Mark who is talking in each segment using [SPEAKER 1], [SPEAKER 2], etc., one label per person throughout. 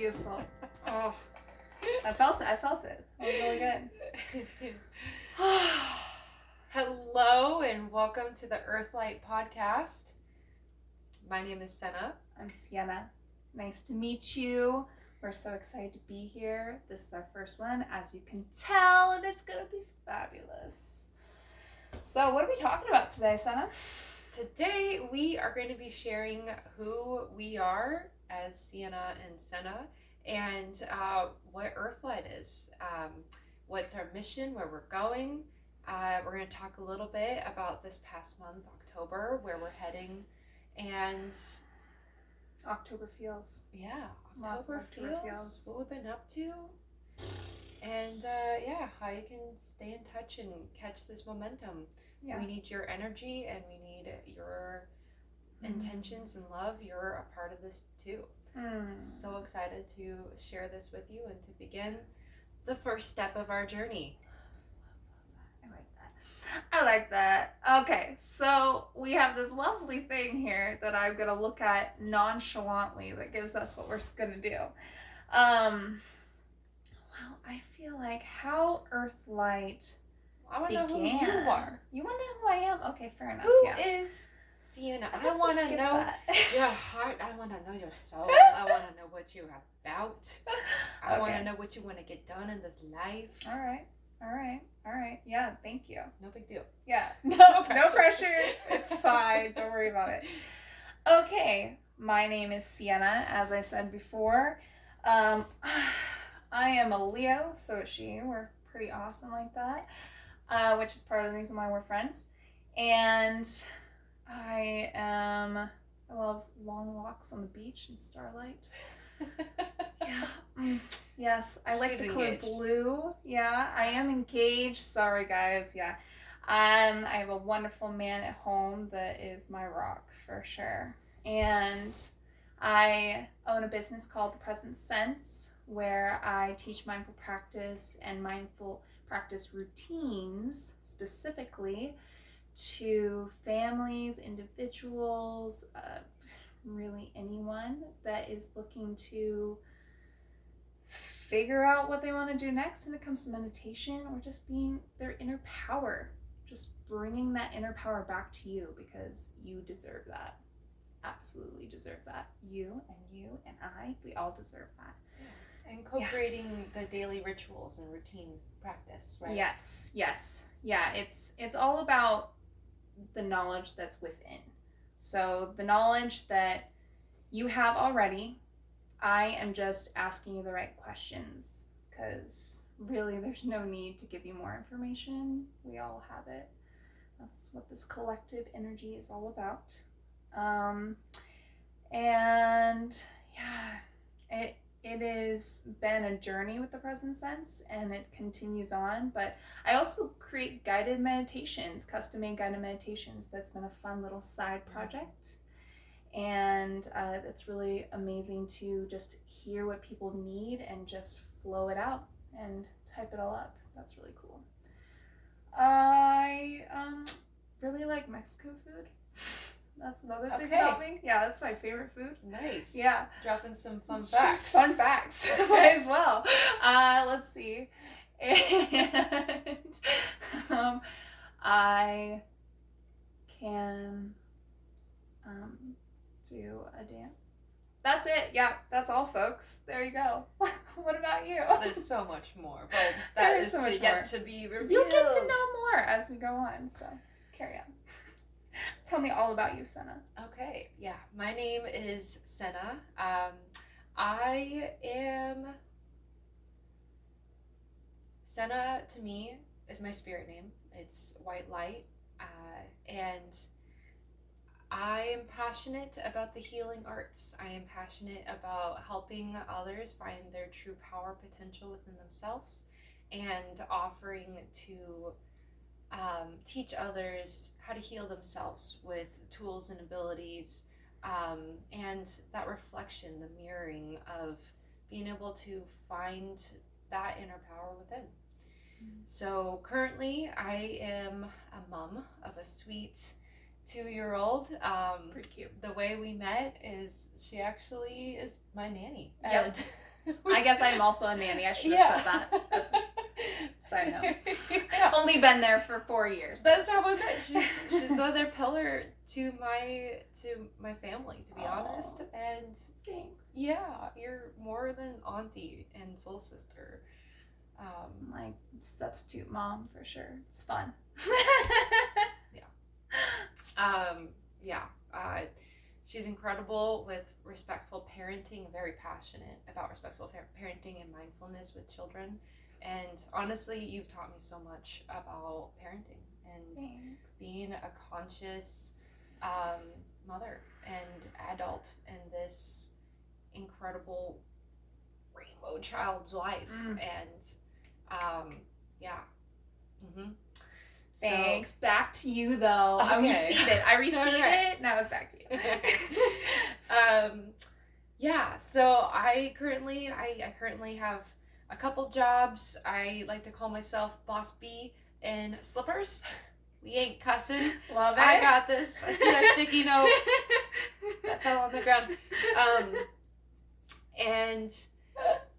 [SPEAKER 1] beautiful. Oh, I felt it. It was really good.
[SPEAKER 2] Hello and welcome to the Earthlite podcast. My name is Senna.
[SPEAKER 1] I'm Siena. Nice to meet you. We're so excited to be here. This is our first one, as you can tell, and it's going to be fabulous. So what are we talking about today, Senna?
[SPEAKER 2] Today we are going to be sharing who we are as Siena and Senna and what Earthlight is. What's our mission, where we're going. We're going to talk a little bit about this past month, October, where we're heading, and
[SPEAKER 1] October feels.
[SPEAKER 2] Yeah,
[SPEAKER 1] October feels.
[SPEAKER 2] What we've been up to, and how you can stay in touch and catch this momentum. Yeah. We need your energy and we need your intentions and love. You're a part of this too. So excited to share this with you and to begin the first step of our journey.
[SPEAKER 1] I like that. Okay, so we have this lovely thing here that I'm going to look at nonchalantly that gives us what we're going to do. Well, I feel like how Earthlight
[SPEAKER 2] I want to know who you are.
[SPEAKER 1] You want to know who I am? Okay, fair enough.
[SPEAKER 2] Who is Siena? I want to know your heart. I want to know your soul. I want to know what you're about. I want to know what you want to get done in this life.
[SPEAKER 1] All right. Yeah, thank you.
[SPEAKER 2] No big deal.
[SPEAKER 1] Yeah. No pressure. It's fine. Don't worry about it. Okay. My name is Siena, as I said before. I am a Leo, so is she. We're pretty awesome like that, which is part of the reason why we're friends. And I love long walks on the beach and starlight. Yeah. Yes, I like the color blue. Yeah, I am engaged. Sorry, guys. Yeah. I have a wonderful man at home that is my rock for sure. And I own a business called The Present Sense, where I teach mindful practice and mindful practice routines specifically to families, individuals, really anyone that is looking to figure out what they want to do next when it comes to meditation or just being their inner power, just bringing that inner power back to you, because you deserve that. Absolutely deserve that. You and I, we all deserve that.
[SPEAKER 2] Yeah. And co-creating the daily rituals and routine practice, right?
[SPEAKER 1] Yes. Yeah, it's all about the knowledge that's within. So the knowledge that you have already, I am just asking you the right questions, because really there's no need to give you more information. We all have it. That's what this collective energy is all about. And yeah, it has been a journey with the Present Sense, and it continues on. But I also create guided meditations, custom-made guided meditations. That's been a fun little side project. And it's really amazing to just hear what people need and just flow it out and type it all up. That's really cool. I really like Mexican food. That's another thing about me. Yeah, that's my favorite food.
[SPEAKER 2] Nice.
[SPEAKER 1] Yeah.
[SPEAKER 2] Dropping some fun facts.
[SPEAKER 1] Fun facts. Might as well. Let's see. And I can do a dance. That's it. Yeah, that's all, folks. There you go. What about you?
[SPEAKER 2] There's so much more, but that is so yet to be revealed.
[SPEAKER 1] You'll get to know more as we go on, so carry on. Tell me all about you, Senna.
[SPEAKER 2] Okay, yeah. My name is Senna. Senna to me is my spirit name. It's white light, and I am passionate about the healing arts. I am passionate about helping others find their true power potential within themselves and offering to teach others how to heal themselves with tools and abilities, and that reflection, the mirroring of being able to find that inner power within. So currently I am a mom of a sweet 2-year-old.
[SPEAKER 1] Pretty cute.
[SPEAKER 2] The way we met is she actually is my nanny.
[SPEAKER 1] Yep. I guess I'm also a nanny. I should have said that. That's side note. Only been there for 4 years.
[SPEAKER 2] That's how I met. She's the other pillar to my family, to be honest. And
[SPEAKER 1] thanks.
[SPEAKER 2] Yeah, you're more than auntie and soul sister.
[SPEAKER 1] My substitute mom for sure. It's fun.
[SPEAKER 2] She's incredible with respectful parenting, very passionate about respectful parenting and mindfulness with children. And honestly, you've taught me so much about parenting and being a conscious mother and adult in this incredible rainbow child's life. And
[SPEAKER 1] Thanks. So, back to you though. Okay. I receive it. Now it's back to you.
[SPEAKER 2] So I currently have a couple jobs. I like to call myself Boss B in slippers. We ain't cussing.
[SPEAKER 1] Love it.
[SPEAKER 2] I got this. I see that sticky note that fell on the ground.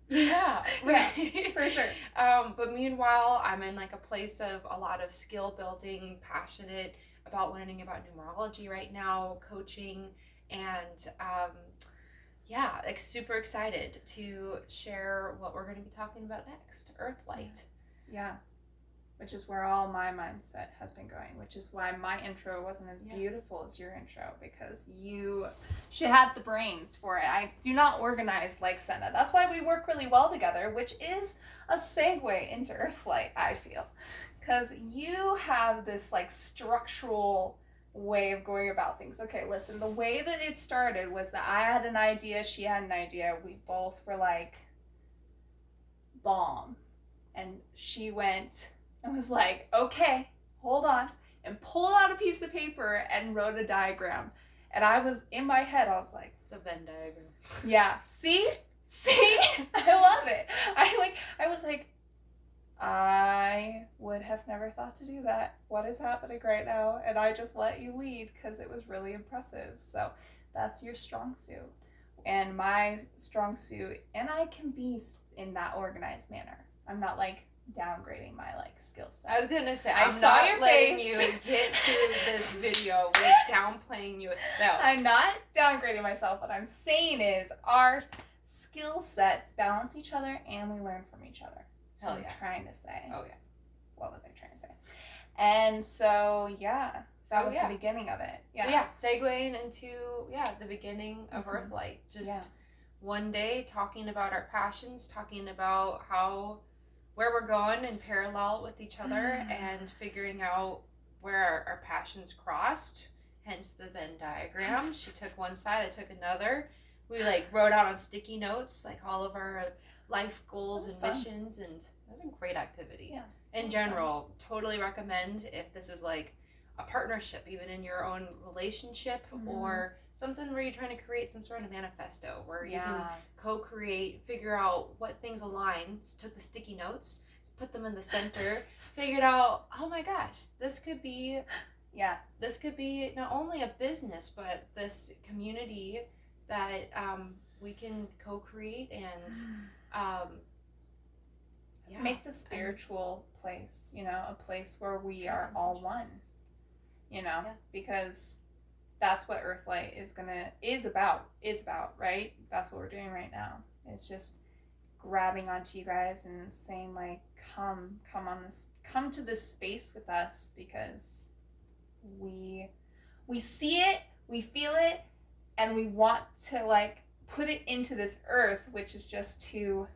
[SPEAKER 2] Yeah, right.
[SPEAKER 1] For sure.
[SPEAKER 2] But meanwhile, I'm in like a place of a lot of skill building, passionate about learning about numerology right now, coaching, and like super excited to share what we're going to be talking about next, Earthlite.
[SPEAKER 1] Yeah. Which is where all my mindset has been going, which is why my intro wasn't as beautiful as your intro, because she had the brains for it. I do not organize like Senna. That's why we work really well together, which is a segue into Earthlite, I feel. Because you have this like structural way of going about things. Okay, listen, the way that it started was that I had an idea, she had an idea. We both were like, bomb. And she went and was like, okay, hold on, and pulled out a piece of paper and wrote a diagram. And I was, in my head, I was like,
[SPEAKER 2] it's a Venn diagram.
[SPEAKER 1] Yeah, see, I love it. I was like, I would have never thought to do that. What is happening right now? And I just let you lead because it was really impressive. So that's your strong suit. And my strong suit, and I can be in that organized manner. I'm not like downgrading my like skill set.
[SPEAKER 2] I was gonna say,
[SPEAKER 1] I saw your
[SPEAKER 2] letting
[SPEAKER 1] face.
[SPEAKER 2] You get through this video with downplaying yourself.
[SPEAKER 1] I'm not downgrading myself. What I'm saying is our skill sets balance each other and we learn from each other. That's what I'm trying to say.
[SPEAKER 2] Oh yeah.
[SPEAKER 1] What was I trying to say? And so that was the beginning of it.
[SPEAKER 2] Yeah. So segueing into the beginning of Earthlite. Just one day talking about our passions, talking about where we're going in parallel with each other, and figuring out where our passions crossed, hence the Venn diagram. She took one side, I took another. We like wrote out on sticky notes like all of our life goals and missions, and it was a great activity.
[SPEAKER 1] Yeah.
[SPEAKER 2] In general, totally recommend if this is like a partnership, even in your own relationship, or something where you're trying to create some sort of manifesto where you can co-create, figure out what things align. So took the sticky notes, put them in the center, figured out, oh my gosh, this could be not only a business, but this community that we can co-create and
[SPEAKER 1] make the spiritual place, a place where we are all one, because that's what Earthlite is about, right? That's what we're doing right now. It's just grabbing onto you guys and saying like, come to this space with us, because we see it, we feel it, and we want to like put it into this earth, which is just to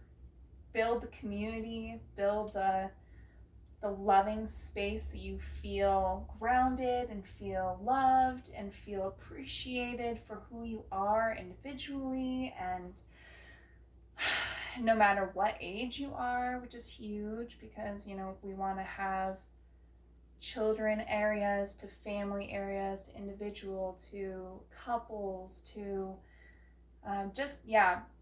[SPEAKER 1] build the community, build the loving space so you feel grounded and feel loved and feel appreciated for who you are individually, and no matter what age you are, which is huge, because we want to have children areas to family areas to individual to couples to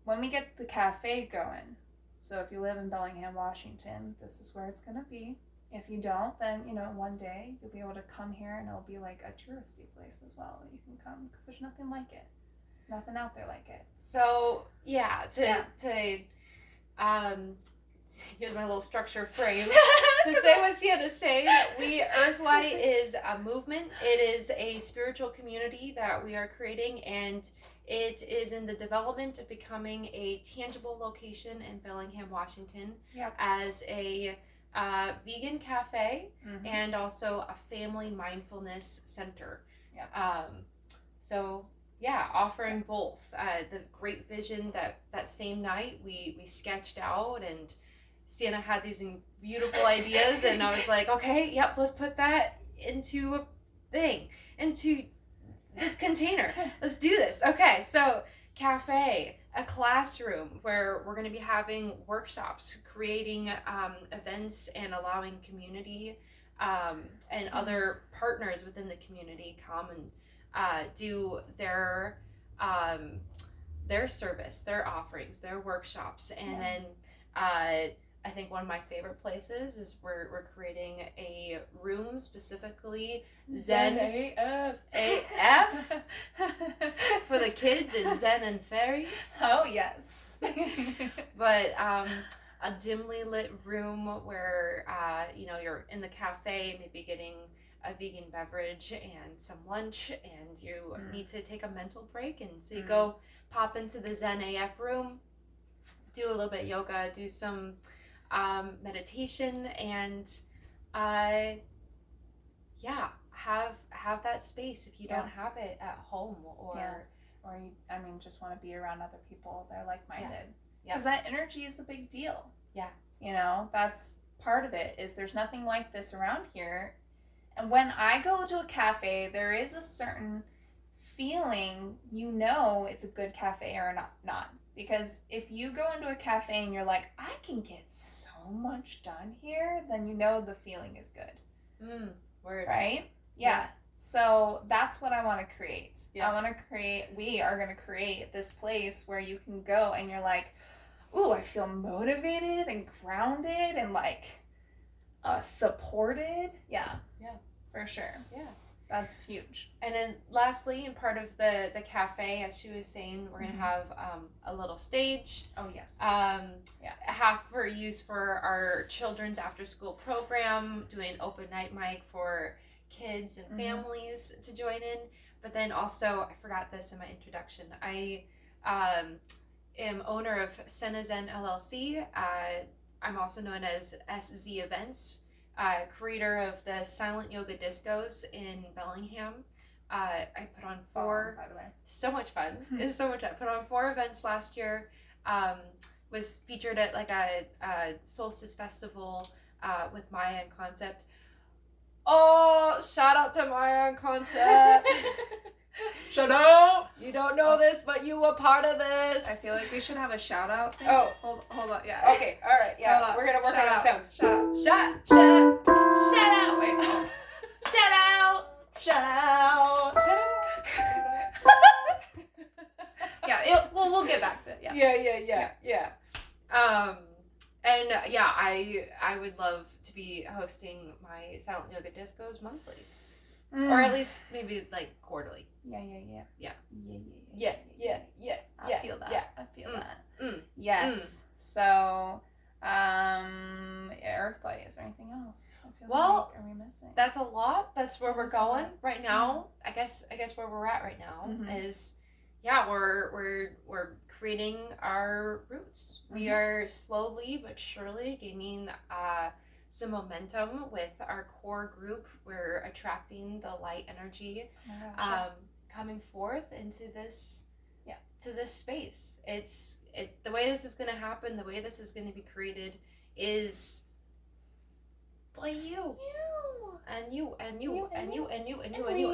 [SPEAKER 1] when we get the cafe going. So if you live in Bellingham, Washington, this is where it's going to be. If you don't, then, one day you'll be able to come here and it'll be like a touristy place as well that you can come, because there's nothing like it. Nothing out there like it.
[SPEAKER 2] So, to Here's my little structure frame. To say what Sienna's saying, Earthlite is a movement. It is a spiritual community that we are creating, and it is in the development of becoming a tangible location in Bellingham, Washington, as a vegan cafe and also a family mindfulness center. So offering both. The great vision that same night we sketched out, and Sienna had these beautiful ideas, and I was like, okay, let's put that into a thing, into this container. Let's do this. Okay, so cafe, a classroom where we're going to be having workshops, creating events, and allowing community and other partners within the community come and do their service, their offerings, their workshops, and then I think one of my favorite places is we're creating a room specifically Zen AF for the kids. It's Zen and Fairies.
[SPEAKER 1] Oh yes.
[SPEAKER 2] But a dimly lit room where you're in the cafe, maybe getting a vegan beverage and some lunch, and you need to take a mental break, and so you go pop into the Zen AF room, do a little bit of yoga, do some meditation, and have that space if you don't have it at home, or
[SPEAKER 1] you just want to be around other people that are like-minded, because that energy is a big deal. That's part of it, is there's nothing like this around here. And when I go to a cafe, there is a certain feeling, it's a good cafe or not. Because if you go into a cafe and you're like, I can get so much done here, then the feeling is good.
[SPEAKER 2] Word.
[SPEAKER 1] Right? Yeah. So that's what I want to create. We are going to create this place where you can go and you're like, ooh, I feel motivated and grounded and supported. Yeah. For sure. Yeah. That's huge.
[SPEAKER 2] And then lastly, in part of the cafe, as she was saying, we're going to have a little stage.
[SPEAKER 1] Oh, yes.
[SPEAKER 2] Half for use for our children's after school program, doing open night mic for kids and families to join in. But then also, I forgot this in my introduction, I am owner of Senna Zen LLC. I'm also known as SZ Events, creator of the silent yoga discos in Bellingham. I put on 4,
[SPEAKER 1] by the way.
[SPEAKER 2] So much fun. It's so much fun. I put on 4 events last year. Was featured at a solstice festival with Maya and Concept. Oh, shout out to Maya and Concept.
[SPEAKER 1] Shout out!
[SPEAKER 2] You don't know this, but you were part of this.
[SPEAKER 1] I feel like we should have a shout out thing.
[SPEAKER 2] Oh.
[SPEAKER 1] Hold on, yeah.
[SPEAKER 2] Okay, alright, yeah. We're gonna work on the sounds.
[SPEAKER 1] Shout out.
[SPEAKER 2] Shout out!
[SPEAKER 1] Wait. Shout out! Shout out! Yeah, we'll get back to it.
[SPEAKER 2] Yeah. And I would love to be hosting my silent yoga discos monthly. Or at least maybe quarterly.
[SPEAKER 1] Yeah.
[SPEAKER 2] I
[SPEAKER 1] feel that.
[SPEAKER 2] Yeah.
[SPEAKER 1] I feel that. Yes. So, Earthlite, is there anything else? I feel are we missing?
[SPEAKER 2] That's a lot. That's where we're going right now. I guess where we're at right now is, we're creating our roots. We are slowly but surely gaining some momentum with our core group. We're attracting the light energy coming forth into this to this space. The way this is going to happen, the way this is going to be created is by you and you and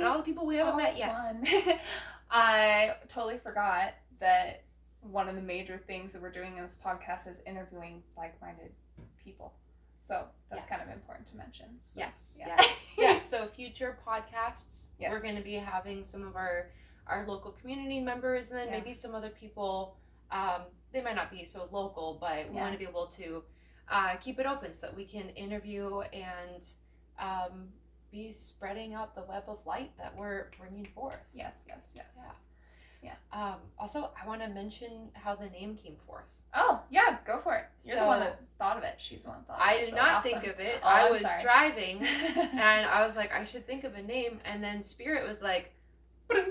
[SPEAKER 2] all the people we haven't met yet.
[SPEAKER 1] I totally forgot that one of the major things that we're doing in this podcast is interviewing like-minded people. So that's kind of important to mention. So,
[SPEAKER 2] yes. So future podcasts, we're going to be having some of our local community members, and then maybe some other people. They might not be so local, but we want to be able to keep it open so that we can interview and be spreading out the web of light that we're bringing forth.
[SPEAKER 1] Yes.
[SPEAKER 2] Also, I want to mention how the name came forth.
[SPEAKER 1] Oh, yeah, go for it. You're the one that thought of it. She's the one that thought of it.
[SPEAKER 2] I did not think of it. I was driving, and I was like, I should think of a name, and then Spirit was like, just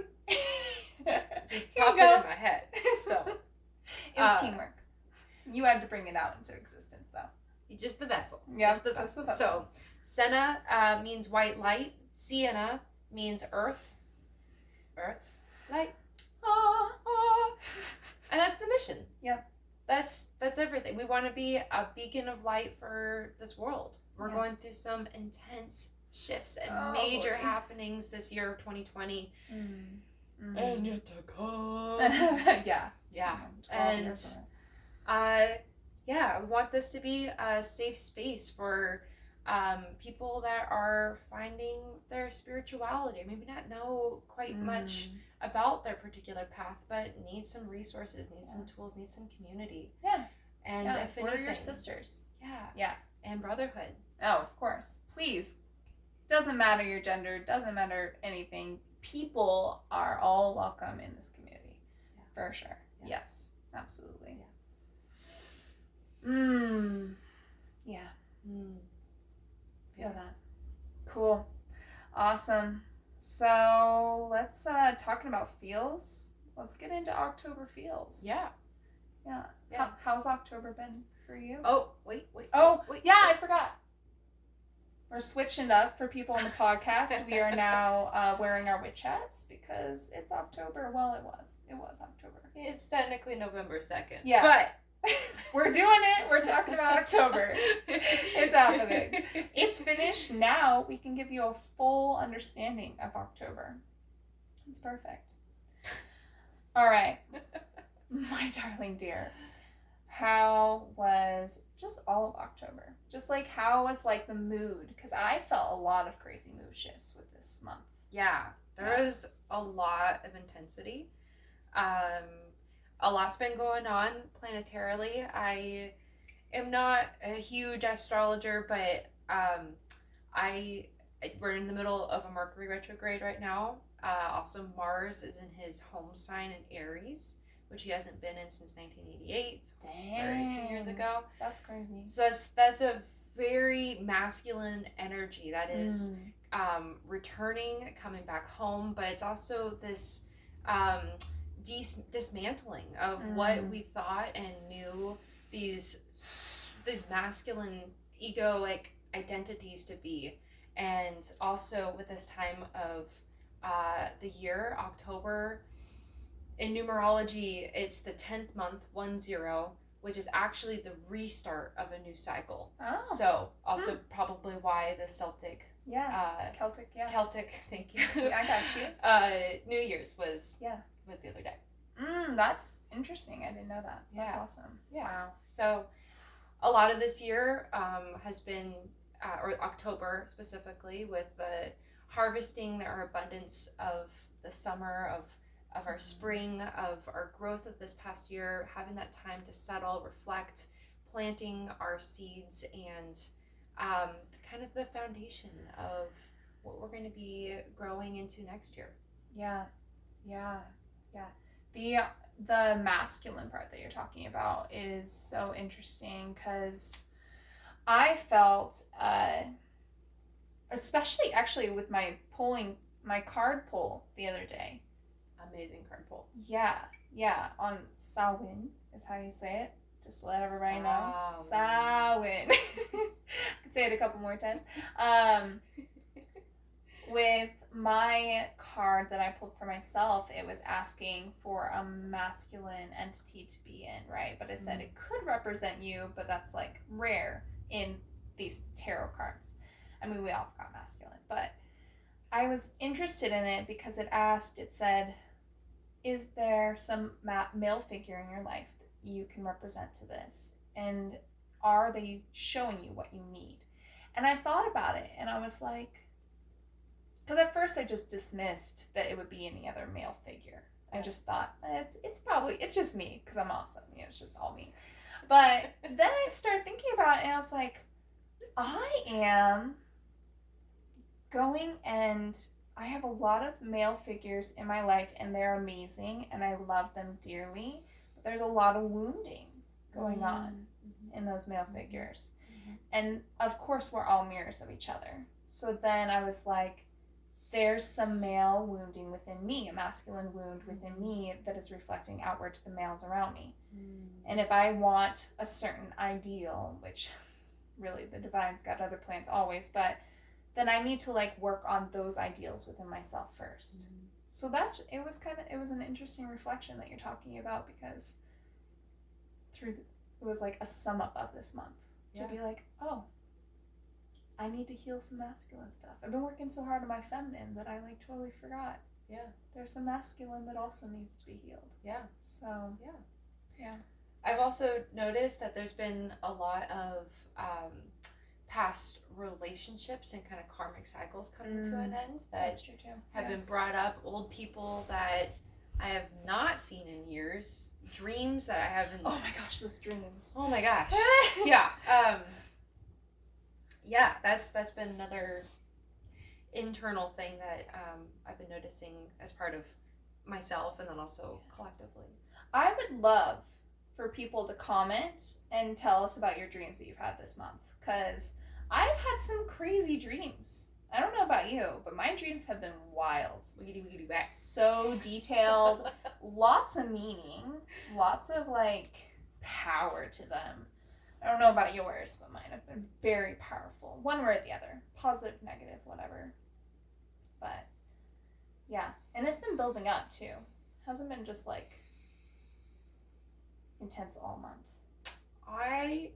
[SPEAKER 2] popped it in my head. So
[SPEAKER 1] it was teamwork. You had to bring it out into existence, though.
[SPEAKER 2] Just the vessel.
[SPEAKER 1] Yeah, just the vessel.
[SPEAKER 2] So Senna means white light. Siena means earth. Light. And that's the mission.
[SPEAKER 1] Yep.
[SPEAKER 2] That's everything. We want to be a beacon of light for this world. We're going through some intense shifts and major happenings this year of 2020. And yet to come.
[SPEAKER 1] Yeah.
[SPEAKER 2] And we want this to be a safe space for people that are finding their spirituality, maybe not know quite much about their particular path, but need some resources, need some tools, need some community.
[SPEAKER 1] Yeah.
[SPEAKER 2] And if
[SPEAKER 1] we're
[SPEAKER 2] anything,
[SPEAKER 1] your sisters.
[SPEAKER 2] Yeah. And brotherhood.
[SPEAKER 1] Oh, of course. Please. Doesn't matter your gender, doesn't matter anything. People are all welcome in this community. Yeah. For sure. Yeah. Yes. Absolutely. Yeah. Feel that. Cool. Awesome. So let's talking about feels. Let's get into October feels.
[SPEAKER 2] Yeah.
[SPEAKER 1] How's October been for you?
[SPEAKER 2] Oh, wait.
[SPEAKER 1] Yeah, I forgot. We're switching up for people on the podcast. We are now wearing our witch hats because it's October. Well, it was October.
[SPEAKER 2] It's technically November 2nd.
[SPEAKER 1] Yeah.
[SPEAKER 2] But
[SPEAKER 1] we're doing it. We're talking about October. It's happening. It's finished. Now we can give you a full understanding of October. It's perfect. All right. My darling dear. How was just all of October? Just like how was like the mood? Because I felt a lot of crazy mood shifts with this month.
[SPEAKER 2] Yeah. There was a lot of intensity. A lot's been going on planetarily. I am not a huge astrologer, but we're in the middle of a Mercury retrograde right now. Also, Mars is in his home sign in Aries, which he hasn't been in since 1988, so 32 years ago.
[SPEAKER 1] That's crazy.
[SPEAKER 2] So that's a very masculine energy that is returning, coming back home, but it's also this dismantling of what we thought and knew these masculine egoic identities to be. And also with this time of the year, October, in numerology, it's the 10th month, 10, which is actually the restart of a new cycle.
[SPEAKER 1] Oh.
[SPEAKER 2] So also probably why the Celtic.
[SPEAKER 1] Celtic,
[SPEAKER 2] thank you.
[SPEAKER 1] I got you.
[SPEAKER 2] New Year's was the other day.
[SPEAKER 1] That's interesting. I didn't know that. That's awesome.
[SPEAKER 2] Yeah. Wow. So a lot of this year has been, or October specifically, with the harvesting our abundance of the summer, of our spring, of our growth of this past year, having that time to settle, reflect, planting our seeds, and kind of the foundation of what we're going to be growing into next year.
[SPEAKER 1] Yeah. The masculine part that you're talking about is so interesting because I felt, especially actually with my card pull the other day.
[SPEAKER 2] Amazing card pull.
[SPEAKER 1] Yeah, on Samhain is how you say it. Just to let everybody know. Samhain. I could say it a couple more times. With my card that I pulled for myself, it was asking for a masculine entity to be in, right? But it said it could represent you, but that's like rare in these tarot cards. I mean, we all got masculine, but I was interested in it because it said, is there some male figure in your life that you can represent to this? And are they showing you what you need? And I thought about it, and I was like, because at first I just dismissed that it would be any other male figure. I just thought, it's just me, because I'm awesome. It's just all me. But then I started thinking about it, and I was like, I am going, and I have a lot of male figures in my life, and they're amazing, and I love them dearly. But there's a lot of wounding going on. in those male figures. And of course, we're all mirrors of each other. So then I was like, there's some male wounding within me, a masculine wound within me that is reflecting outward to the males around me. And if I want a certain ideal, which really the divine's got other plans always, but then I need to like work on those ideals within myself first. So it was an interesting reflection that you're talking about, because it was like a sum up of this month to be like, oh, I need to heal some masculine stuff. I've been working so hard on my feminine that I like totally forgot.
[SPEAKER 2] Yeah.
[SPEAKER 1] There's some masculine that also needs to be healed.
[SPEAKER 2] Yeah.
[SPEAKER 1] So. Yeah.
[SPEAKER 2] I've also noticed that there's been a lot of past relationships and kind of karmic cycles coming to an end
[SPEAKER 1] that's true too.
[SPEAKER 2] Have been brought up. Old people that I have not seen in years. Dreams that I haven't.
[SPEAKER 1] Oh my gosh, those dreams.
[SPEAKER 2] Oh my gosh. Yeah. Yeah, that's been another internal thing that I've been noticing as part of myself and then also collectively.
[SPEAKER 1] I would love for people to comment and tell us about your dreams that you've had this month, because I've had some crazy dreams. I don't know about you, but my dreams have been wild.
[SPEAKER 2] Wiggity back.
[SPEAKER 1] So detailed, lots of meaning, lots of like power to them. I don't know about yours, but mine have been very powerful. One way or the other. Positive, negative, whatever. But, yeah. And it's been building up, too. Hasn't been just, like, intense all month.
[SPEAKER 2] I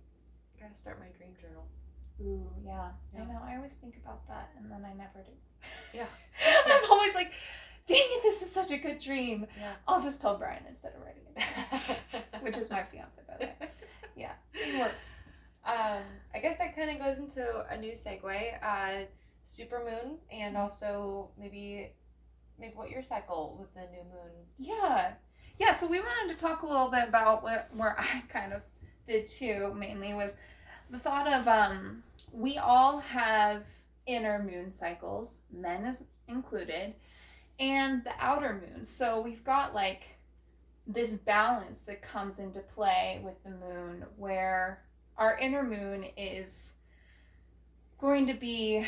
[SPEAKER 2] gotta start my dream journal.
[SPEAKER 1] Ooh, yeah. I know. I always think about that, and then I never do.
[SPEAKER 2] Yeah.
[SPEAKER 1] I'm always like, dang it, this is such a good dream.
[SPEAKER 2] Yeah.
[SPEAKER 1] I'll just tell Brian instead of writing it. Which is my fiance, by the way. Yeah, it works.
[SPEAKER 2] I guess that kind of goes into a new segue. Supermoon, and also maybe what your cycle with the new moon.
[SPEAKER 1] Yeah. So we wanted to talk a little bit about where I kind of did too. Mainly was the thought of we all have inner moon cycles, men is included, and the outer moon. So we've got like this balance that comes into play with the moon, where our inner moon is going to be,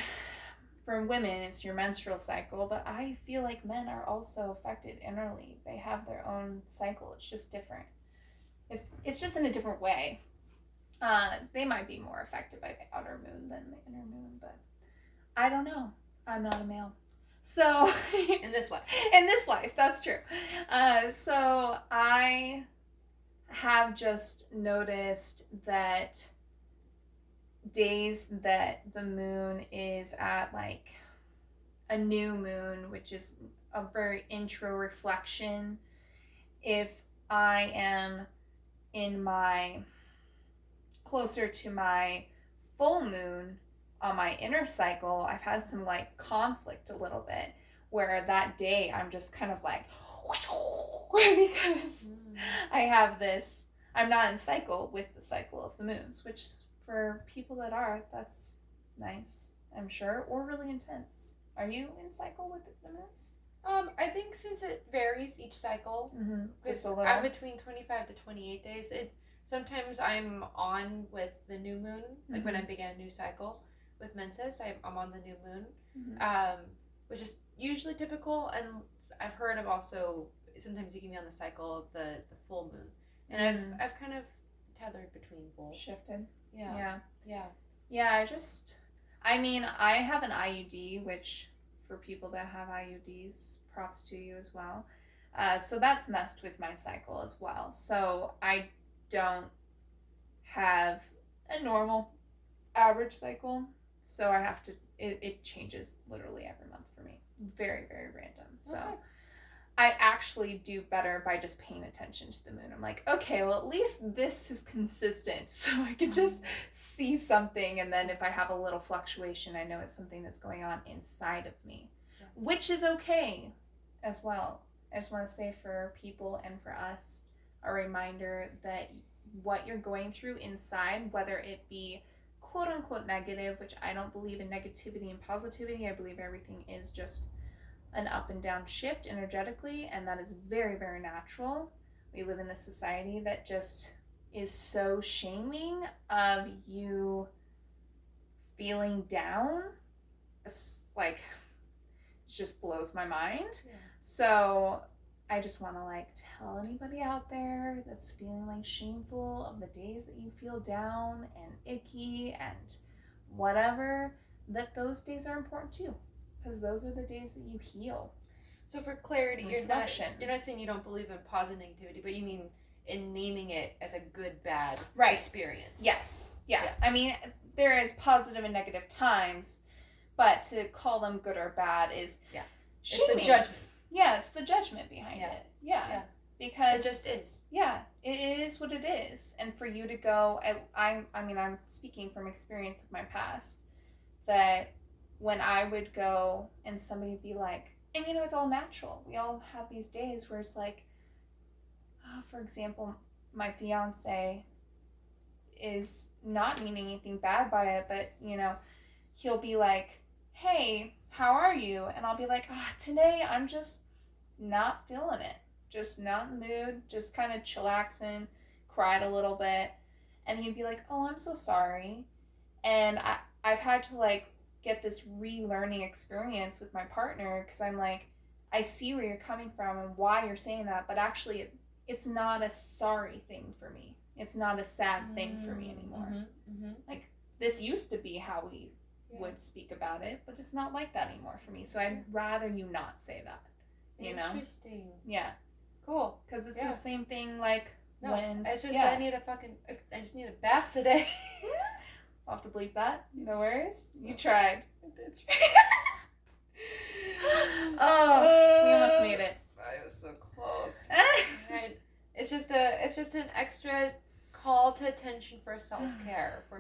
[SPEAKER 1] for women, it's your menstrual cycle, but I feel like men are also affected innerly. They have their own cycle. It's just different. It's just in a different way. They might be more affected by the outer moon than the inner moon, but I don't know. I'm not a male. So
[SPEAKER 2] in this
[SPEAKER 1] life, that's true. So I have just noticed that days that the moon is at like a new moon, which is a very intro reflection, if I am in my closer to my full moon on my inner cycle, I've had some like conflict a little bit, where that day I'm just kind of like because I have this, I'm not in cycle with the cycle of the moons, which for people that are, that's nice, I'm sure, or really intense. Are you in cycle with the moons?
[SPEAKER 2] I think since it varies each cycle,
[SPEAKER 1] just a little.
[SPEAKER 2] I'm between 25 to 28 days. Sometimes I'm on with the new moon, like when I begin a new cycle with menses, I'm on the new moon, which is usually typical. And I've heard of also sometimes you can be on the cycle of the full moon, and I've kind of tethered between both.
[SPEAKER 1] Shifted.
[SPEAKER 2] Yeah.
[SPEAKER 1] I have an IUD, which for people that have IUDs, props to you as well. So that's messed with my cycle as well. So I don't have a normal average cycle. So I have to, it changes literally every month for me. Very, very random. So I actually do better by just paying attention to the moon. I'm like, okay, well, at least this is consistent. So I can just see something. And then if I have a little fluctuation, I know it's something that's going on inside of me, which is okay as well. I just want to say for people and for us, a reminder that what you're going through inside, whether it be quote unquote negative, which I don't believe in negativity and positivity. I believe everything is just an up and down shift energetically, and that is very, very natural. We live in this society that just is so shaming of you feeling down. It's like, it just blows my mind. Yeah. So I just want to like tell anybody out there that's feeling like shameful of the days that you feel down and icky and whatever, that those days are important too, because those are the days that you heal.
[SPEAKER 2] So for clarity, you're not saying you don't believe in positive negativity, but you mean in naming it as a good bad experience.
[SPEAKER 1] Yes. Yeah. I mean, there is positive and negative times, but to call them good or bad is shaming.
[SPEAKER 2] It's the judgment.
[SPEAKER 1] Yeah, it's the judgment behind it. Yeah. Because
[SPEAKER 2] it just is.
[SPEAKER 1] Yeah, it is what it is. And for you to go, I mean, I'm speaking from experience of my past, that when I would go and somebody would be like, and you know, it's all natural. We all have these days where it's like, for example, my fiance is not meaning anything bad by it, but you know, he'll be like, hey, how are you? And I'll be like, today I'm just not feeling it. Just not in the mood. Just kind of chillaxing. Cried a little bit. And he'd be like, oh, I'm so sorry. And I've had to like get this relearning experience with my partner, because I'm like, I see where you're coming from and why you're saying that, but actually it's not a sorry thing for me. It's not a sad thing for me anymore. Like, this used to be how we would speak about it, but it's not like that anymore for me. So I'd rather you not say that. You know?
[SPEAKER 2] Interesting.
[SPEAKER 1] Yeah.
[SPEAKER 2] Cool.
[SPEAKER 1] Because it's the same thing like when...
[SPEAKER 2] It's just I just need a bath today.
[SPEAKER 1] I'll have to bleep that. No worries. You tried.
[SPEAKER 2] I did try.
[SPEAKER 1] We almost made it.
[SPEAKER 2] I was so close. Right. It's just an extra call to attention for self-care, for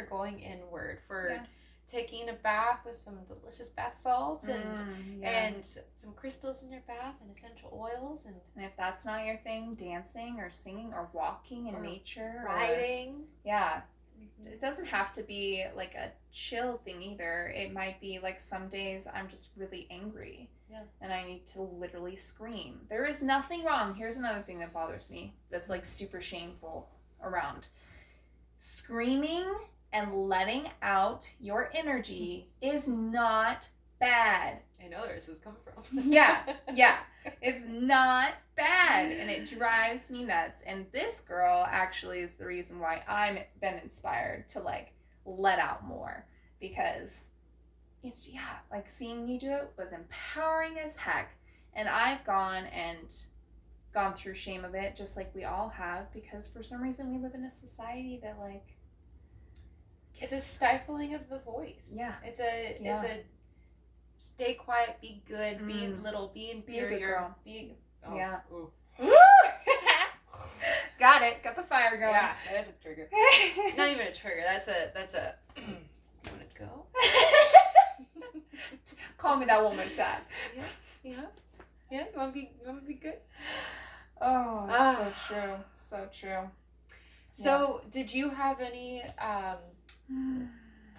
[SPEAKER 2] going inward, for taking a bath with some delicious bath salts and some crystals in your bath and essential oils, and
[SPEAKER 1] if that's not your thing, dancing or singing or walking in nature,
[SPEAKER 2] riding.
[SPEAKER 1] It doesn't have to be like a chill thing either. It might be like some days I'm just really angry and I need to literally scream. There is nothing wrong. Here's another thing that bothers me that's like super shameful around. Screaming and letting out your energy is not bad.
[SPEAKER 2] I know where this is coming from.
[SPEAKER 1] Yeah. It's not bad, and it drives me nuts. And this girl actually is the reason why I've been inspired to like let out more, because it's like seeing you do it was empowering as heck. And I've gone through shame of it, just like we all have, because for some reason we live in a society that like
[SPEAKER 2] it's a stifling of the voice. It's a stay quiet, be good, be little, be inferior,
[SPEAKER 1] be Got it. Got the fire going.
[SPEAKER 2] Yeah, that is a trigger. Not even a trigger. That's a you wanna go?
[SPEAKER 1] Call me that one more time.
[SPEAKER 2] Yeah. You wanna be good?
[SPEAKER 1] Oh, it's so true.
[SPEAKER 2] So did you have any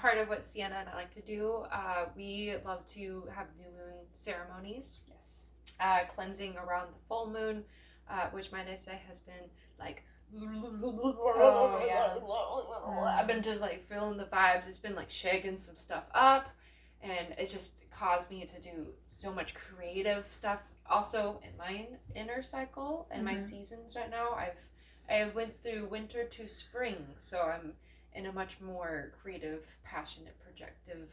[SPEAKER 2] part of what Siena and I like to do? We love to have new moon ceremonies.
[SPEAKER 1] Yes.
[SPEAKER 2] Cleansing around the full moon, which might I say has been like I've been just like feeling the vibes. It's been like shaking some stuff up, and it's just caused me to do so much creative stuff also in my inner cycle and my seasons right now. I went through winter to spring, so I'm in a much more creative, passionate, projective,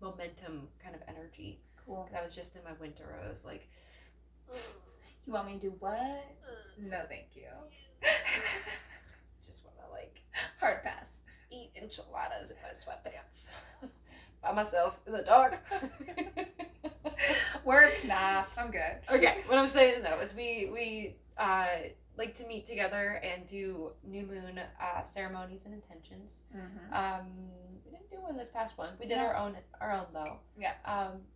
[SPEAKER 2] momentum kind of energy.
[SPEAKER 1] Cool.
[SPEAKER 2] I was just in my winter. I was like,
[SPEAKER 1] you want me to do what? No, thank you.
[SPEAKER 2] Just want to like
[SPEAKER 1] hard pass.
[SPEAKER 2] Eat enchiladas in my sweatpants by myself in the dark.
[SPEAKER 1] Work? Nah, I'm good.
[SPEAKER 2] Okay, what I'm saying though is we like to meet together and do new moon ceremonies and intentions. We didn't do one this past one. We did our own though.
[SPEAKER 1] Yeah.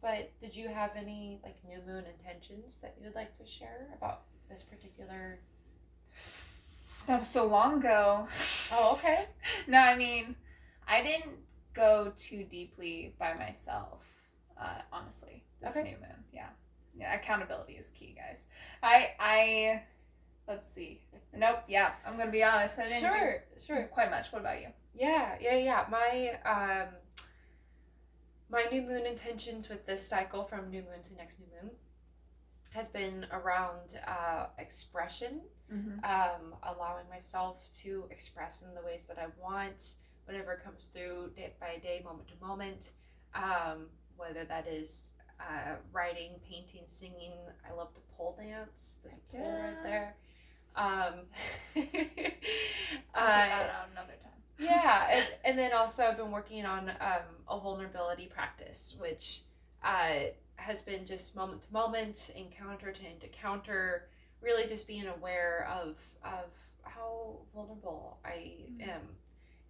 [SPEAKER 2] But did you have any like new moon intentions that you'd like to share about this particular?
[SPEAKER 1] That was so long ago.
[SPEAKER 2] Oh, okay.
[SPEAKER 1] No, I mean, I didn't go too deeply by myself. Honestly, this new moon. Yeah, accountability is key, guys. I Let's see. Nope. Yeah, I'm gonna be honest. I didn't do quite much. What about you?
[SPEAKER 2] Yeah. My new moon intentions with this cycle from new moon to next new moon has been around expression, allowing myself to express in the ways that I want, whatever comes through day by day, moment to moment, whether that is writing, painting, singing. I love to pole dance. There's a pole right there.
[SPEAKER 1] I'll get that out another time.
[SPEAKER 2] Yeah, and then also I've been working on a vulnerability practice, which has been just moment to moment, encounter to encounter, really just being aware of how vulnerable I am.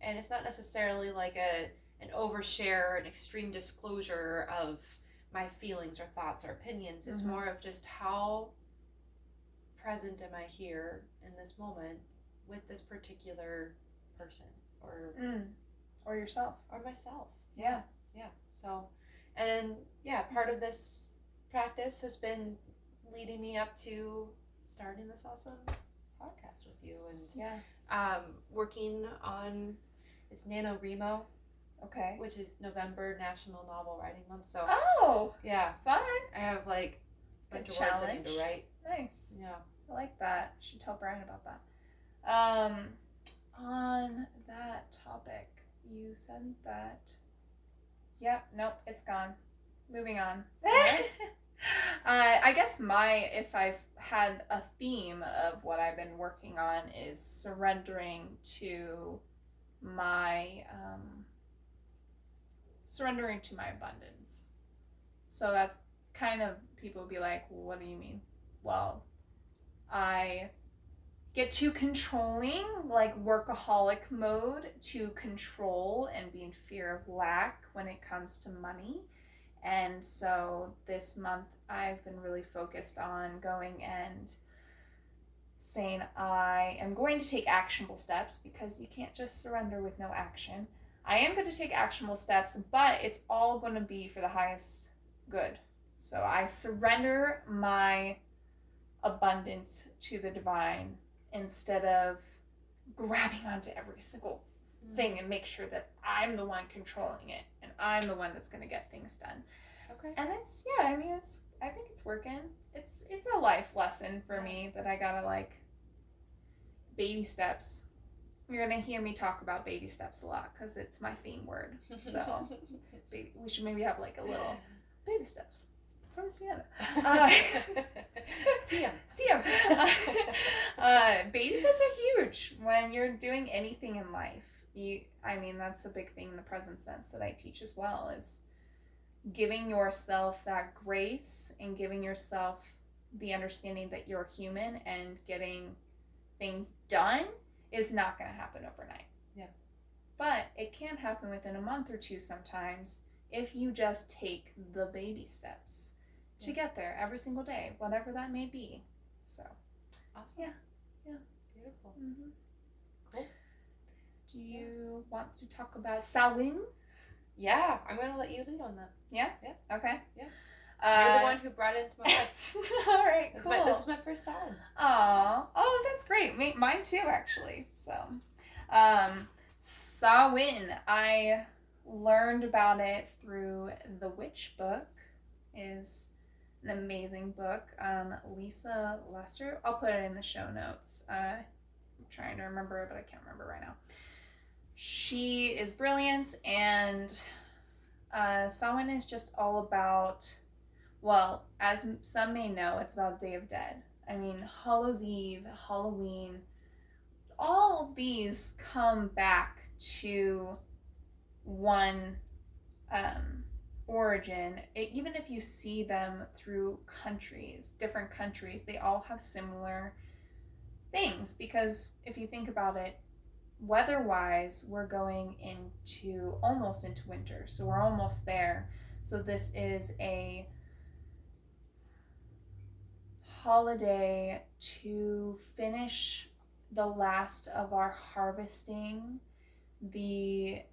[SPEAKER 2] And it's not necessarily like an overshare, an extreme disclosure of my feelings or thoughts or opinions. It's more of just how present am I here in this moment with this particular person
[SPEAKER 1] or yourself
[SPEAKER 2] or myself.
[SPEAKER 1] Yeah.
[SPEAKER 2] So, and part of this practice has been leading me up to starting this awesome podcast with you and working on it's NaNoWriMo, which is November National Novel Writing Month. So
[SPEAKER 1] fun.
[SPEAKER 2] I have like a bunch of words I need to write.
[SPEAKER 1] Nice.
[SPEAKER 2] Yeah,
[SPEAKER 1] I like that. Should tell Brian about that. On that topic, you said that. Yeah, nope, it's gone. Moving on. I guess if I've had a theme of what I've been working on is surrendering to my abundance. So that's kind of, people be like, well, what do you mean? Well, I get too controlling, like workaholic mode, to control and be in fear of lack when it comes to money. And so this month I've been really focused on going and saying I am going to take actionable steps, because you can't just surrender with no action. I am going to take actionable steps, but it's all going to be for the highest good. So I surrender my abundance to the divine instead of grabbing onto every single thing and make sure that I'm the one controlling it and I'm the one that's going to get things done.
[SPEAKER 2] Okay.
[SPEAKER 1] And I think it's working. It's a life lesson for me that I gotta like baby steps. You're gonna hear me talk about baby steps a lot because it's my theme word. So we should maybe have like a little baby steps from Siena.
[SPEAKER 2] TM.
[SPEAKER 1] Baby steps are huge when you're doing anything in life. That's a big thing in the present sense that I teach as well, is giving yourself that grace and giving yourself the understanding that you're human, and getting things done is not going to happen overnight.
[SPEAKER 2] Yeah.
[SPEAKER 1] But it can happen within a month or two sometimes if you just take the baby steps to get there every single day, whatever that may be. So,
[SPEAKER 2] awesome.
[SPEAKER 1] Yeah.
[SPEAKER 2] Beautiful.
[SPEAKER 1] Mm-hmm.
[SPEAKER 2] Cool.
[SPEAKER 1] Do you want to talk about Samhain?
[SPEAKER 2] Yeah, I'm going to let you lead on that.
[SPEAKER 1] Yeah? Okay.
[SPEAKER 2] Yeah. You're the one who brought it into my life.
[SPEAKER 1] All right, cool.
[SPEAKER 2] This is my first Samhain.
[SPEAKER 1] Oh, that's great. Mine too, actually. So, Samhain, I learned about it through The Witch book. Is an amazing book. Lisa Lester. I'll put it in the show notes. I'm trying to remember it, but I can't remember right now. She is brilliant, and Samhain is just all about, well, as some may know, it's about Day of Dead. I mean, Hallows Eve, Halloween, all of these come back to one origin. Even if you see them through different countries, they all have similar things, because if you think about it, weather-wise, we're going almost into winter, so we're almost there. So this is a holiday to finish the last of our harvesting, the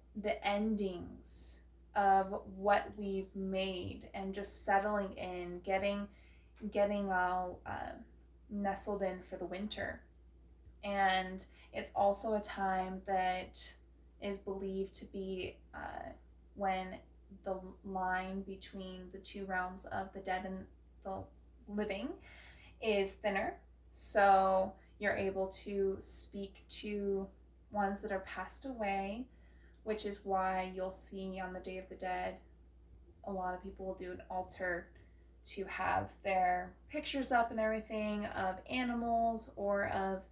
[SPEAKER 1] endings of what we've made, and just settling in, getting all nestled in for the winter. And it's also a time that is believed to be when the line between the two realms of the dead and the living is thinner. So you're able to speak to ones that are passed away, which is why you'll see on the Day of the Dead, a lot of people will do an altar to have their pictures up and everything of animals or of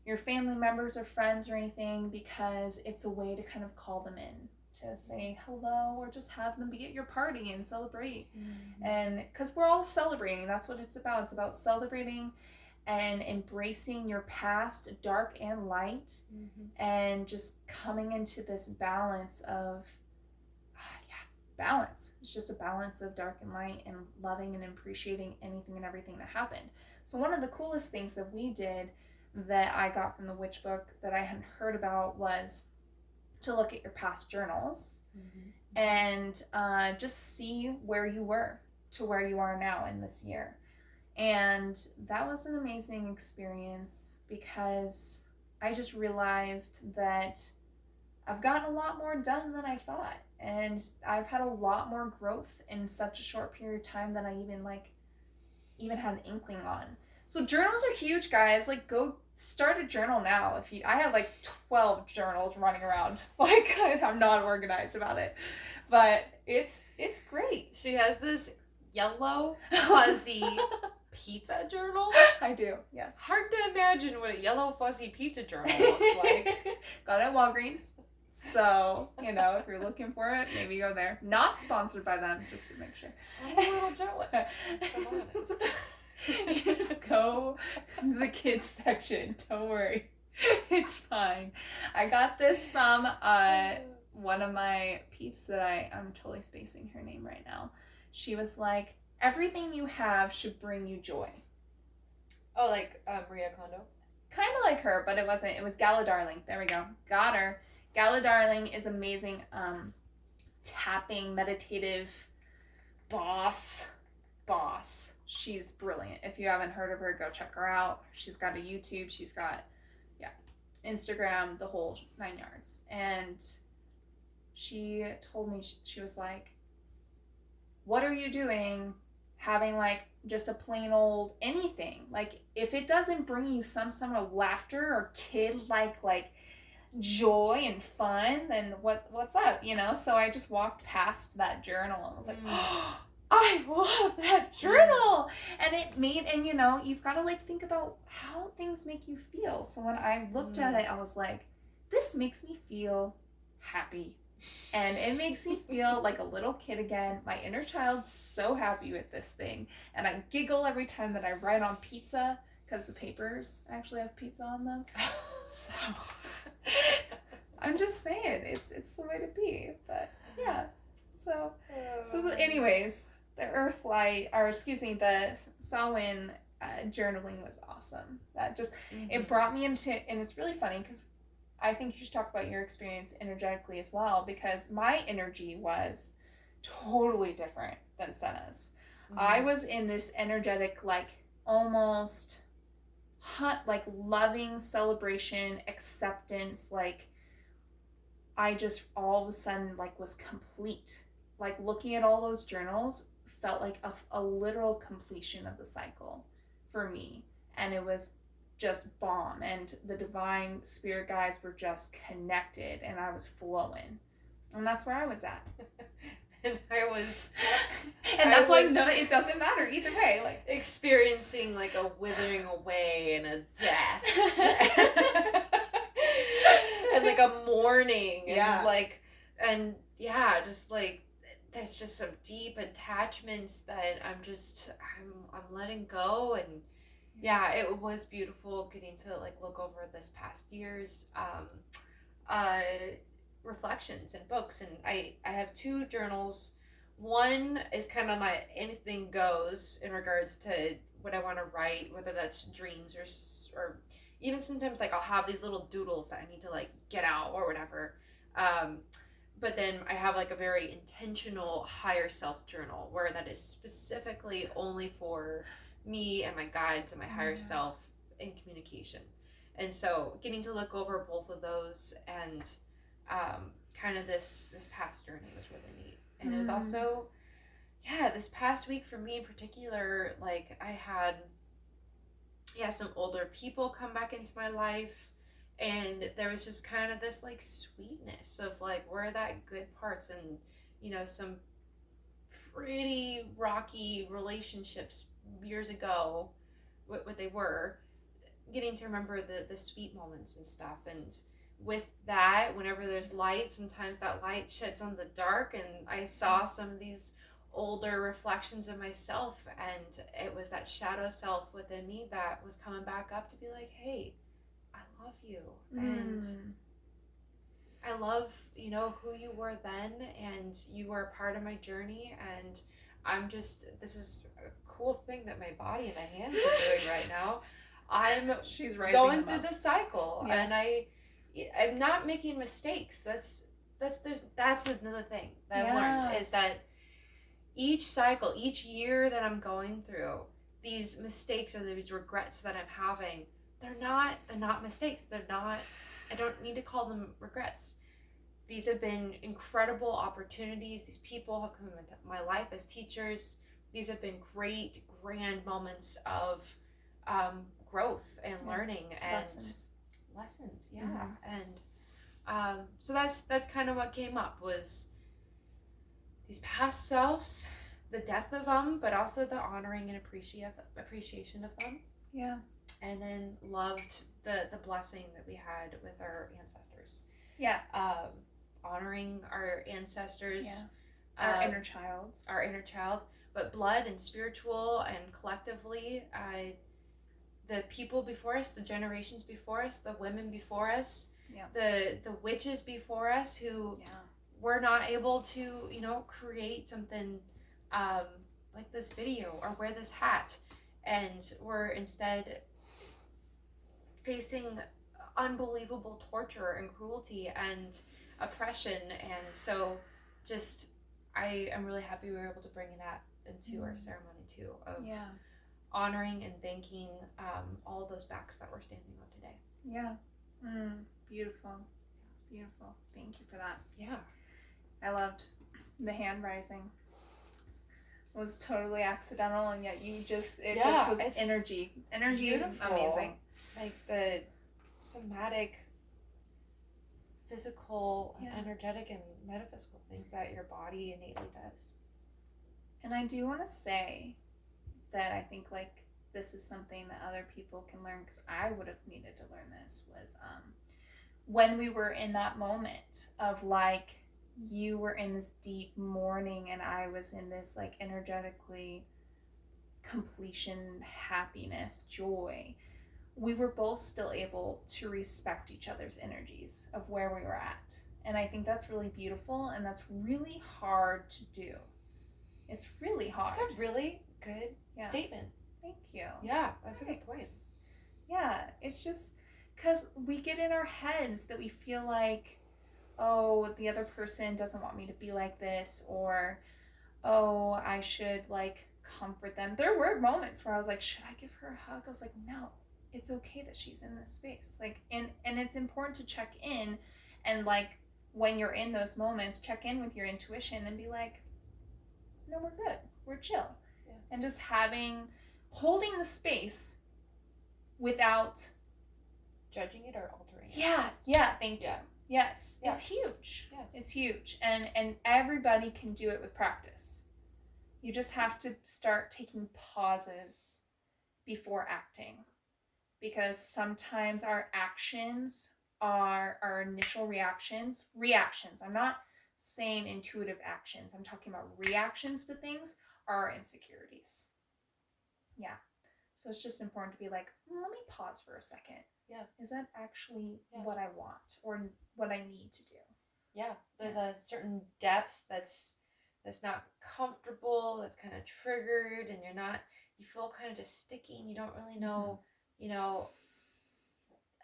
[SPEAKER 1] your family members or friends or anything, because it's a way to kind of call them in to say hello or just have them be at your party and celebrate. And because we're all celebrating, that's what it's about. It's about celebrating and embracing your past, dark and light, and just coming into this balance of balance. It's just a balance of dark and light and loving and appreciating anything and everything that happened. So one of the coolest things that we did that I got from the witch book that I hadn't heard about was to look at your past journals and just see where you were to where you are now in this year. And that was an amazing experience because I just realized that I've gotten a lot more done than I thought. And I've had a lot more growth in such a short period of time than I even had an inkling on. So journals are huge, guys. Like, go start a journal now. I have like 12 journals running around. Like, I'm not organized about it, but it's great.
[SPEAKER 2] She has this yellow fuzzy pizza journal.
[SPEAKER 1] I do, yes.
[SPEAKER 2] Hard to imagine what a yellow fuzzy pizza journal looks like.
[SPEAKER 1] Got it at Walgreens. So, if you're looking for it, maybe go there. Not sponsored by them, just to make sure.
[SPEAKER 2] I'm a little jealous, if I'm honest.
[SPEAKER 1] You just go to the kids section. Don't worry. It's fine. I got this from one of my peeps that I'm totally spacing her name right now. She was like, everything you have should bring you joy.
[SPEAKER 2] Oh, like Maria Kondo?
[SPEAKER 1] Kind of like her, but it wasn't. It was Gala Darling. There we go. Got her. Gala Darling is amazing. Tapping, meditative boss. She's brilliant. If you haven't heard of her, go check her out. She's got a YouTube. She's got, Instagram, the whole 9 yards. And she told me, she was like, what are you doing having like just a plain old anything? Like, if it doesn't bring you some sort of laughter or kid-like joy and fun, then what's up, So I just walked past that journal and was like, oh, I love that journal. And it made, and you've got to think about how things make you feel. So when I looked at it, I was like, this makes me feel happy. And it makes me feel like a little kid again. My inner child's so happy with this thing. And I giggle every time that I write on pizza, because the papers actually have pizza on them. So I'm just saying, it's the way to be. But yeah. So anyways, the the Samhain journaling was awesome. That just, it brought me into, and it's really funny because I think you should talk about your experience energetically as well, because my energy was totally different than Senna's. I was in this energetic, almost loving celebration, acceptance, I just all of a sudden was complete. Looking at all those journals felt like a literal completion of the cycle for me. And it was just bomb, and the divine spirit guides were just connected, and I was flowing, and that's where I was at.
[SPEAKER 2] And I was,
[SPEAKER 1] and that's why it doesn't matter either way.
[SPEAKER 2] Experiencing a withering away and a death, and a mourning, and there's just some deep attachments that I'm letting go, and it was beautiful getting to look over this past year's reflections and books. And I have 2 journals. One is kind of my anything goes in regards to what I want to write, whether that's dreams or even sometimes I'll have these little doodles that I need to get out or whatever. But then I have a very intentional higher self journal where that is specifically only for me and my guides and my higher self in communication. And so getting to look over both of those and kind of this past journey was really neat. And it was also, this past week for me in particular, like I had some older people come back into my life, and there was just kind of this like sweetness of like where that good parts, and some pretty rocky relationships years ago, what they were, getting to remember the sweet moments and stuff. And with that, whenever there's light, sometimes that light sheds on the dark, and I saw some of these older reflections of myself, and it was that shadow self within me that was coming back up to be like, hey, I love you, and I love who you were then, and you were a part of my journey. And this is a cool thing that my body and my hands are doing right now.
[SPEAKER 1] She's
[SPEAKER 2] going through the cycle, and I'm not making mistakes. That's another thing that I've learned, is that each cycle, each year that I'm going through, these mistakes or these regrets that I'm having, they're not mistakes. They're not. I don't need to call them regrets. These have been incredible opportunities. These people have come into my life as teachers. These have been great, grand moments of growth and learning and lessons. And so that's kind of what came up, was these past selves, the death of them, but also the honoring and appreciation of them.
[SPEAKER 1] Yeah.
[SPEAKER 2] And then loved the blessing that we had with our ancestors.
[SPEAKER 1] Yeah.
[SPEAKER 2] Honoring our ancestors.
[SPEAKER 1] Yeah. Our inner child.
[SPEAKER 2] But blood and spiritual and collectively, the people before us, the generations before us, the women before us, the witches before us who were not able to, create something like this video or wear this hat, and were instead facing unbelievable torture and cruelty and oppression. And so just I am really happy we were able to bring that into our ceremony too, of honoring and thanking all those backs that we're standing on today.
[SPEAKER 1] Yeah. Beautiful. Thank you for that.
[SPEAKER 2] Yeah.
[SPEAKER 1] I loved the hand rising. It was totally accidental, and yet just was energy. Energy beautiful. Is amazing.
[SPEAKER 2] Like the somatic, physical, energetic, and metaphysical things that your body innately does.
[SPEAKER 1] And I do want to say that I think like this is something that other people can learn, because I would have needed to learn this, was when we were in that moment of like, you were in this deep mourning and I was in this like energetically completion, happiness, joy. We were both still able to respect each other's energies of where we were at. And I think that's really beautiful, and that's really hard to do. It's really hard.
[SPEAKER 2] It's a really good statement.
[SPEAKER 1] Thank you.
[SPEAKER 2] Yeah, that's a good point.
[SPEAKER 1] Yeah, it's just because we get in our heads that we feel like, oh, the other person doesn't want me to be like this, or, oh, I should like comfort them. There were moments where I was like, should I give her a hug? I was like, no, it's okay that she's in this space. Like, and it's important to check in, and like when you're in those moments, check in with your intuition and be like, no, we're good, we're chill. And just holding the space without
[SPEAKER 2] judging it or altering it.
[SPEAKER 1] Thank you. Yes, it's huge. It's huge. And everybody can do it with practice. You just have to start taking pauses before acting, because sometimes our actions are our initial reactions. I'm not saying intuitive actions. I'm talking about reactions to things are our insecurities. Yeah. So it's just important to be like, let me pause for a second.
[SPEAKER 2] Yeah.
[SPEAKER 1] Is that actually what I want or what I need to do?
[SPEAKER 2] Yeah. There's a certain depth that's not comfortable, that's kind of triggered, and you feel kind of just sticky, and you don't really know,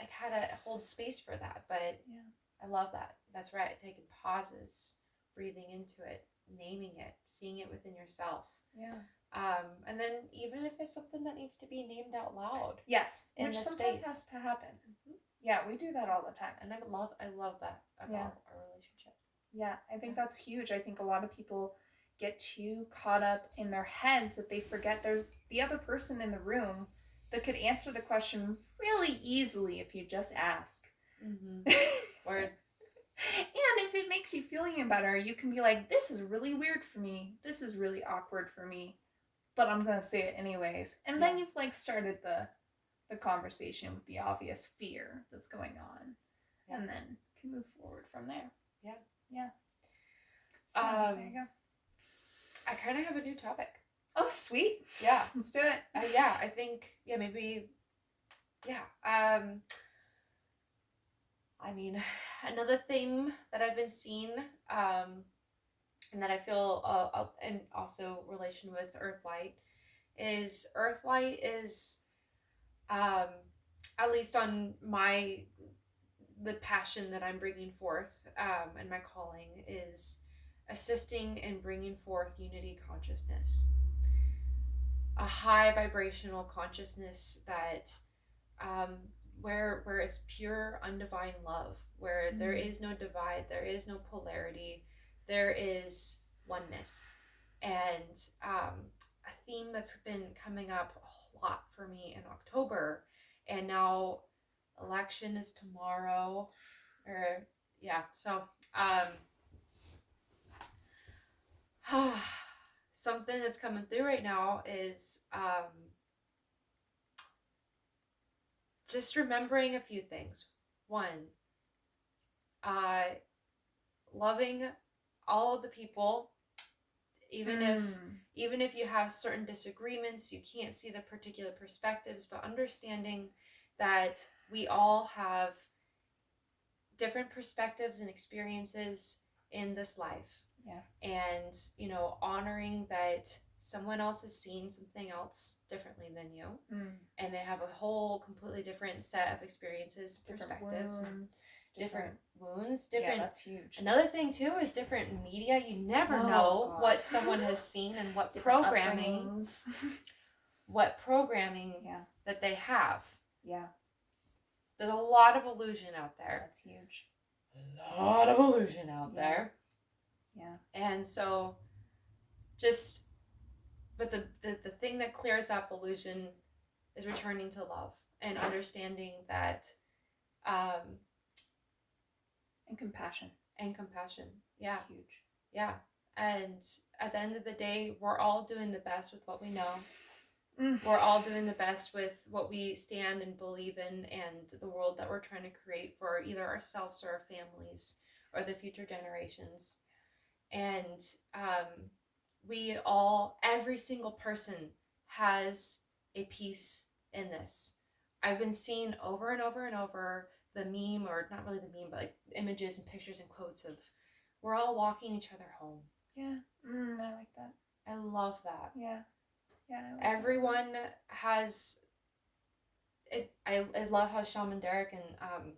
[SPEAKER 2] like how to hold space for that. But I love that. That's right. Taking pauses, breathing into it, naming it, seeing it within yourself.
[SPEAKER 1] Yeah.
[SPEAKER 2] And then even if it's something that needs to be named out loud.
[SPEAKER 1] Yes, which sometimes has to happen. Mm-hmm. Yeah, we do that all the time.
[SPEAKER 2] And I love that about our relationship.
[SPEAKER 1] Yeah, I think that's huge. I think a lot of people get too caught up in their heads that they forget there's the other person in the room that could answer the question really easily if you just ask.
[SPEAKER 2] Mm-hmm. Word.
[SPEAKER 1] And if it makes you feel any better, you can be like, this is really weird for me. This is really awkward for me. But I'm going to say it anyways. And then you've like started the conversation with the obvious fear that's going on. Yeah. And then can move forward from there.
[SPEAKER 2] Yeah.
[SPEAKER 1] Yeah. So, there you go.
[SPEAKER 2] I kind of have a new topic.
[SPEAKER 1] Oh, sweet.
[SPEAKER 2] Yeah.
[SPEAKER 1] Let's do it.
[SPEAKER 2] I think, maybe, I mean, another theme that I've been seeing, and that I feel, and also relation with Earthlite, is at least on the passion that I'm bringing forth, and my calling is assisting in bringing forth unity consciousness, a high vibrational consciousness that, where it's pure undivine love, where there is no divide, there is no polarity, there is oneness. And a theme that's been coming up a lot for me in October, and now election is tomorrow, so something that's coming through right now is just remembering a few things. One, loving all of the people, even if you have certain disagreements, you can't see the particular perspectives, but understanding that we all have different perspectives and experiences in this life.
[SPEAKER 1] Yeah.
[SPEAKER 2] And, honoring that someone else is seeing something else differently than you. And they have a whole completely different set of experiences, perspectives, different wounds, different.
[SPEAKER 1] Yeah, that's huge.
[SPEAKER 2] Another thing too is different media. You never know what someone has seen and what programming that they have.
[SPEAKER 1] Yeah.
[SPEAKER 2] There's a lot of illusion out there.
[SPEAKER 1] That's huge.
[SPEAKER 2] A lot of illusion out there.
[SPEAKER 1] Yeah.
[SPEAKER 2] And so but the thing that clears up illusion is returning to love and understanding that,
[SPEAKER 1] and compassion.
[SPEAKER 2] Yeah.
[SPEAKER 1] Huge.
[SPEAKER 2] Yeah. And at the end of the day, we're all doing the best with what we know. We're all doing the best with what we stand and believe in, and the world that we're trying to create for either ourselves or our families or the future generations. And every single person has a piece in this. I've been seeing over and over and over the meme, or not really the meme, but like images and pictures and quotes of we're all walking each other home.
[SPEAKER 1] Yeah. I like that.
[SPEAKER 2] I love that.
[SPEAKER 1] Yeah. Yeah.
[SPEAKER 2] Everyone has it. I love how Shaman Durek and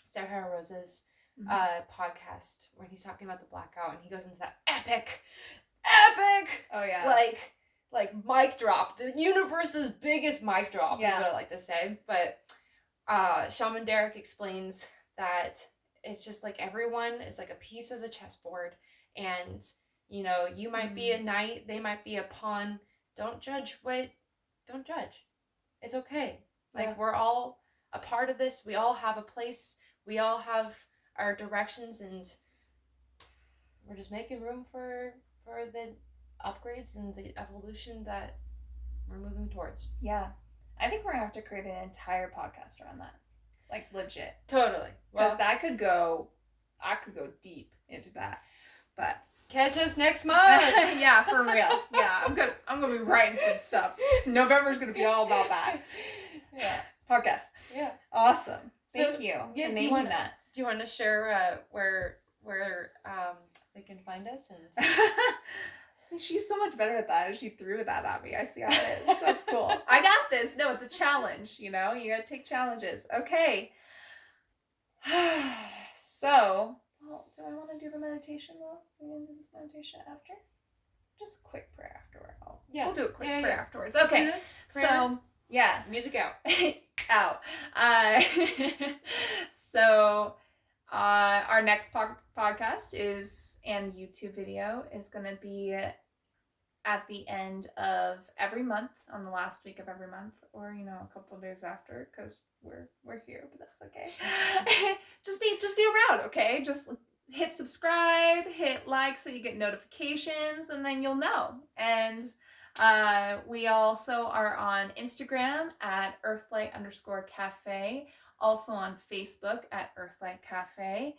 [SPEAKER 2] Sahara Rose's podcast, when he's talking about the blackout, and he goes into that epic.
[SPEAKER 1] Oh yeah.
[SPEAKER 2] Like mic drop, the universe's biggest mic drop is what I like to say. But Shaman Durek explains that it's just like everyone is like a piece of the chessboard, and you might be a knight, they might be a pawn. Don't judge. It's okay. Like we're all a part of this. We all have a place. We all have our directions, and we're just making room for the upgrades and the evolution that we're moving towards.
[SPEAKER 1] Yeah. I think we're gonna have to create an entire podcast around that. Like legit.
[SPEAKER 2] Totally.
[SPEAKER 1] Because I could go deep into that. But
[SPEAKER 2] catch us next month.
[SPEAKER 1] Yeah, for real. Yeah, I'm gonna be writing some stuff. November's gonna be all about that.
[SPEAKER 2] Yeah.
[SPEAKER 1] Podcast.
[SPEAKER 2] Yeah.
[SPEAKER 1] Awesome. Thank you.
[SPEAKER 2] Yeah,
[SPEAKER 1] for naming that.
[SPEAKER 2] Do you want to share where they can find us? And
[SPEAKER 1] See, she's so much better at that, and she threw that at me. I see how it is. That's cool. I got this. No, it's a challenge. You gotta take challenges. Okay. So, well, do I want to do the meditation though? Are we gonna do this meditation after? just quick prayer afterward.
[SPEAKER 2] We'll
[SPEAKER 1] do a quick prayer afterwards. Okay. So, yeah.
[SPEAKER 2] Music out.
[SPEAKER 1] Out. So, our next podcast and YouTube video is going to be at the end of every month, on the last week of every month, or a couple of days after, because we're here, but that's okay. just be around, okay? Just hit subscribe, hit like so you get notifications, and then you'll know. And we also are on Instagram at Earthlite_cafe, also on Facebook at Earthlite Cafe.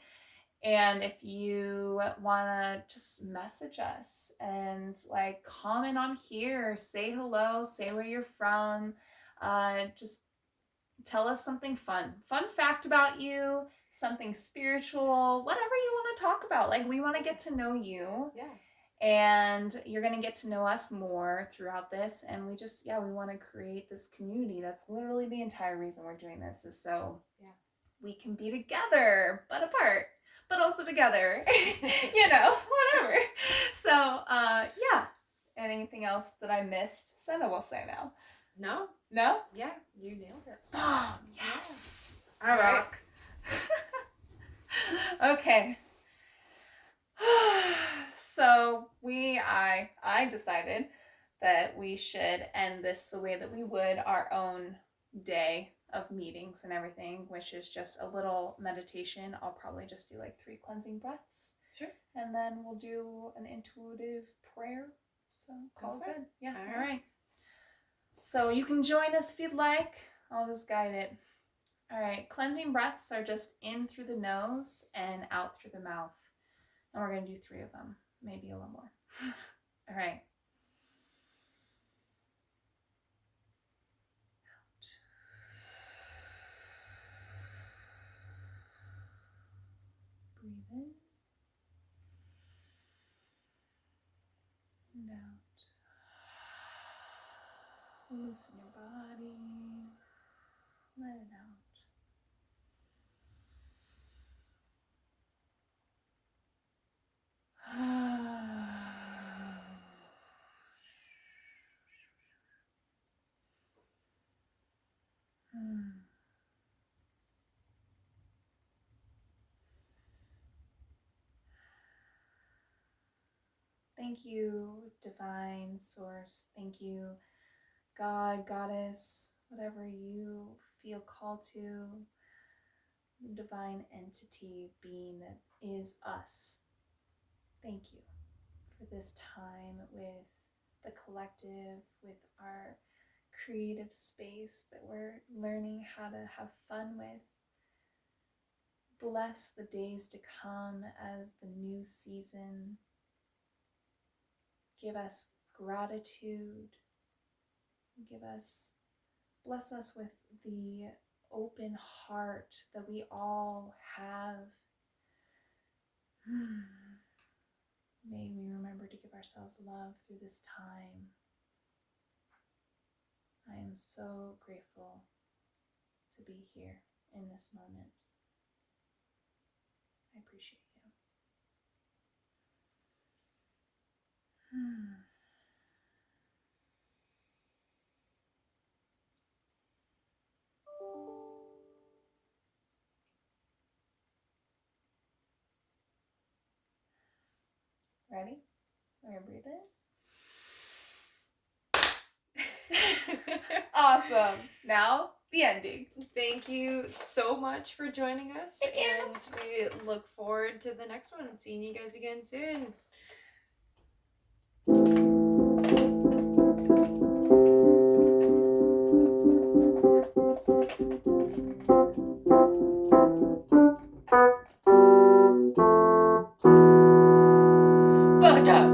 [SPEAKER 1] And if you want to just message us and comment on here, say hello, say where you're from, just tell us something fun fact about you, something spiritual, whatever you want to talk about. We want to get to know you.
[SPEAKER 2] Yeah.
[SPEAKER 1] And you're going to get to know us more throughout this. And we want to create this community. That's literally the entire reason we're doing this, is so we can be together, but apart, but also together, whatever. So, anything else that I missed? Senna will say now.
[SPEAKER 2] No? Yeah, you nailed it.
[SPEAKER 1] Oh, yes. I rock. Okay. So I decided that we should end this the way that we would our own day of meetings and everything, which is just a little meditation. I'll probably just do 3 cleansing breaths.
[SPEAKER 2] Sure.
[SPEAKER 1] And then we'll do an intuitive prayer. So call it good. Yeah. All right. So you can join us if you'd like. I'll just guide it. All right. Cleansing breaths are just in through the nose and out through the mouth. And we're going to do 3 of them, maybe a little more. All right. Out. Breathe in. And out. Loosen your body. Let it out. Thank you, Divine Source. Thank you, God, Goddess, whatever you feel called to, divine entity, being that is us. Thank you for this time with the collective, with our creative space that we're learning how to have fun with. Bless the days to come as the new season. Give us gratitude. Bless us with the open heart that we all have. May we remember to give ourselves love through this time. I am so grateful to be here in this moment. I appreciate you. Ready? We're gonna breathe in. Awesome. Now, the ending.
[SPEAKER 2] Thank you so much for joining us. And we look forward to the next one and seeing you guys again soon. Butter.